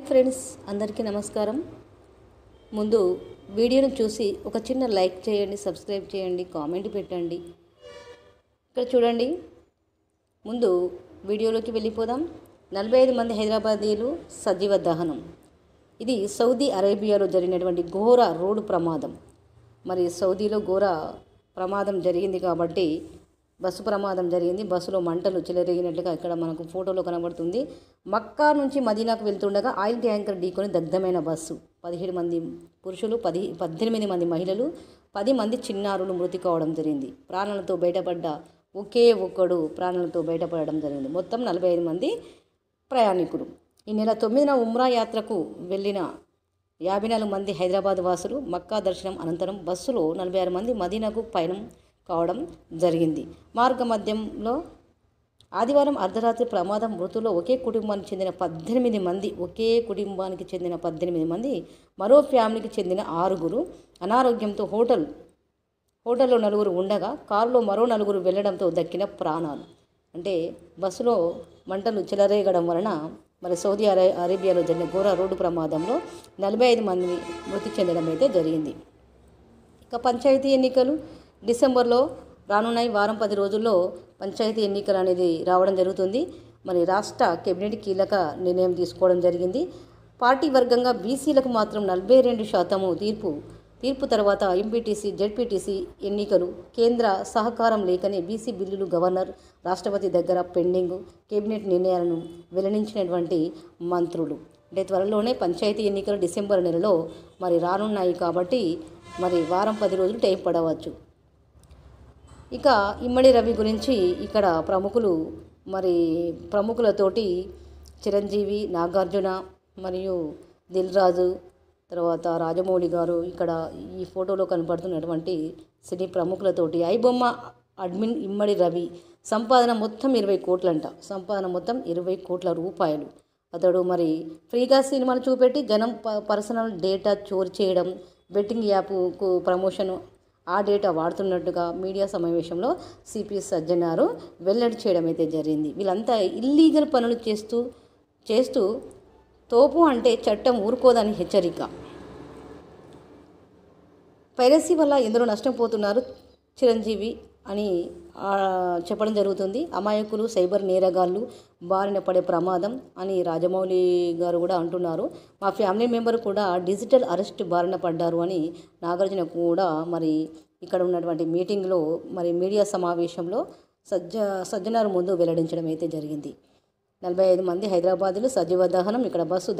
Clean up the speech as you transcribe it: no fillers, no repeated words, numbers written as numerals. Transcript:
Friends అందరికీ నమస్కారం. ముందు వీడియోను చూసి ఒక చిన్న లైక్ చేయండి, సబ్స్క్రైబ్ చేయండి, కామెంట్ పెట్టండి. ఇక్కడ చూడండి, ముందు వీడియోలోకి వెళ్ళిపోదాం. 45 మంది హైదరాబాదీలు సజీవ దహనం. ఇది సౌదీ అరేబియాలో జరిగినటువంటి ఘోర రోడ్డు ప్రమాదం. మరి సౌదీలో ఘోర ప్రమాదం జరిగింది కాబట్టి బస్సు ప్రమాదం జరిగింది. బస్సులో మంటలు చెలరేగినట్లుగా ఇక్కడ మనకు ఫోటోలో కనబడుతుంది. మక్కా నుంచి మదీనాకు వెళ్తుండగా ఆయిల్ ట్యాంకర్ ఢీకొని దగ్ధమైన బస్సు. 17 మంది పురుషులు, 18 మంది మహిళలు, 10 మంది చిన్నారులు మృతి కావడం జరిగింది. ప్రాణాలతో బయటపడ్డ ఒకే ఒక్కడు ప్రాణాలతో బయటపడడం జరిగింది. మొత్తం 45 మంది ప్రయాణికులు. ఈ నెల 9న ఉమ్రా యాత్రకు వెళ్ళిన 54 మంది హైదరాబాద్ వాసులు మక్కా దర్శనం అనంతరం బస్సులో 46 మంది మదీనాకు పయనం కావడం జరిగింది. మార్గ మధ్యంలో ఆదివారం అర్ధరాత్రి ప్రమాదం. మృతుల్లో ఒకే కుటుంబానికి చెందిన 18 మంది, మరో ఫ్యామిలీకి చెందిన 6 అనారోగ్యంతో హోటల్లో 4 ఉండగా కారులో మరో 4 వెళ్లడంతో దక్కిన ప్రాణాలు. అంటే బస్సులో మంటలు చెలరేగడం వలన మరి సౌదీ అరేబియాలో జరిగిన ఘోర రోడ్డు ప్రమాదంలో 45 మంది మృతి చెందడం అయితే జరిగింది. ఇక పంచాయతీ ఎన్నికలు డిసెంబర్లో రానున్నాయి. వారం 10 రోజుల్లో పంచాయతీ ఎన్నికలు అనేది రావడం జరుగుతుంది. మరి రాష్ట్ర కేబినెట్ కీలక నిర్ణయం తీసుకోవడం జరిగింది. పార్టీ వర్గంగా బీసీలకు మాత్రం 42% తీర్పు తర్వాత ఎంపీటీసీ, జెడ్పీటీసీ ఎన్నికలు. కేంద్ర సహకారం లేకనే బీసీ బిల్లులు గవర్నర్, రాష్ట్రపతి దగ్గర పెండింగ్. కేబినెట్ నిర్ణయాలను వెల్లడించినటువంటి మంత్రులు. అంటే త్వరలోనే పంచాయతీ ఎన్నికలు డిసెంబర్ నెలలో మరి రానున్నాయి కాబట్టి మరి వారం 10 రోజులు టైం పడవచ్చు. ఇక ఇమ్మడి రవి గురించి ఇక్కడ ప్రముఖులతోటి చిరంజీవి, నాగార్జున మరియు దిల్ రాజు, తర్వాత రాజమౌళి గారు, ఇక్కడ ఈ ఫోటోలో కనపడుతున్నటువంటి సినీ ప్రముఖులతోటి ఐబొమ్మ అడ్మిన్ ఇమ్మడి రవి సంపాదన మొత్తం 20 కోట్లంట. సంపాదన మొత్తం 20 కోట్ల రూపాయలు. అతడు మరి ఫ్రీగా సినిమాలు చూపెట్టి జనం పర్సనల్ డేటా చోరీ చేయడం, బెట్టింగ్ యాప్కు ప్రమోషన్ ఆ డేటా వాడుతున్నట్టుగా మీడియా సమావేశంలో సిపి సజ్జనారు వెల్లడి చేయడం అయితే జరిగింది. వీళ్ళంతా ఇల్లీగల్ పనులు చేస్తూ తోపు అంటే చట్టం ఊరుకోదని హెచ్చరిక. పైరసీ వల్ల ఎందరో నష్టపోతున్నారు చిరంజీవి అని చెప్పడం జరుగుతుంది. అమాయకులు, సైబర్ నేరగాళ్ళు బారిన పడే ప్రమాదం అని రాజమౌళి గారు కూడా అంటున్నారు. మా ఫ్యామిలీ మెంబర్ కూడా డిజిటల్ అరెస్ట్ బారిన పడ్డారు అని నాగార్జున కూడా మరి ఇక్కడ ఉన్నటువంటి మీటింగ్లో మరి మీడియా సమావేశంలో సజ్జనారు ముందు వెల్లడించడం అయితే జరిగింది. 45 మంది హైదరాబాదులు సజీవ దహనం. ఇక్కడ బస్సు